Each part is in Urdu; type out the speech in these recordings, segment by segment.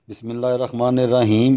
بسم اللہ الرحمن الرحیم۔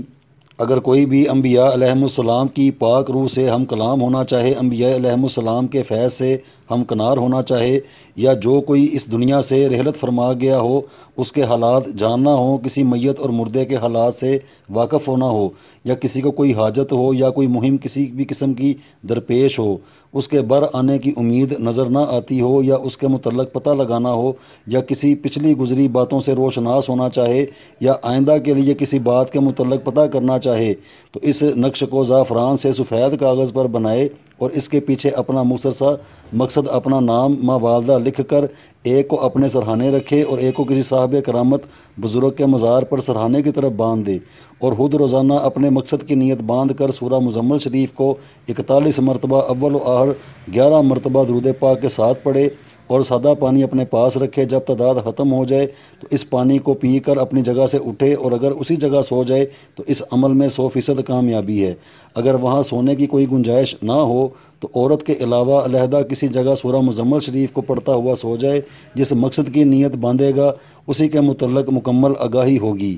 اگر کوئی بھی انبیاء علیہم السلام کی پاک روح سے ہم کلام ہونا چاہے، انبیاء علیہم السلام کے فیض سے ہم کنار ہونا چاہے، یا جو کوئی اس دنیا سے رحلت فرما گیا ہو اس کے حالات جاننا ہو، کسی میت اور مردے کے حالات سے واقف ہونا ہو، یا کسی کو کوئی حاجت ہو یا کوئی مہم کسی بھی قسم کی درپیش ہو، اس کے بر آنے کی امید نظر نہ آتی ہو، یا اس کے متعلق پتہ لگانا ہو، یا کسی پچھلی گزری باتوں سے روشناس ہونا چاہے، یا آئندہ کے لیے کسی بات کے متعلق پتہ کرنا چاہے، تو اس نقش کو زعفران سے سفید کاغذ پر بنائے اور اس کے پیچھے اپنا مختصر سا مقصد، اپنا نام، ماں والدہ لکھ کر ایک کو اپنے سرہانے رکھے اور ایک کو کسی صاحب کرامت بزرگ کے مزار پر سرہانے کی طرف باندھ دے، اور خود روزانہ اپنے مقصد کی نیت باندھ کر سورہ مزمل شریف کو 41 مرتبہ اول و آخر 11 مرتبہ درود پاک کے ساتھ پڑھے، اور سادہ پانی اپنے پاس رکھے۔ جب تعداد ختم ہو جائے تو اس پانی کو پی کر اپنی جگہ سے اٹھے، اور اگر اسی جگہ سو جائے تو اس عمل میں 100% کامیابی ہے۔ اگر وہاں سونے کی کوئی گنجائش نہ ہو تو عورت کے علاوہ علیحدہ کسی جگہ سورہ مزمل شریف کو پڑھتا ہوا سو جائے۔ جس مقصد کی نیت باندھے گا اسی کے متعلق مکمل آگاہی ہوگی۔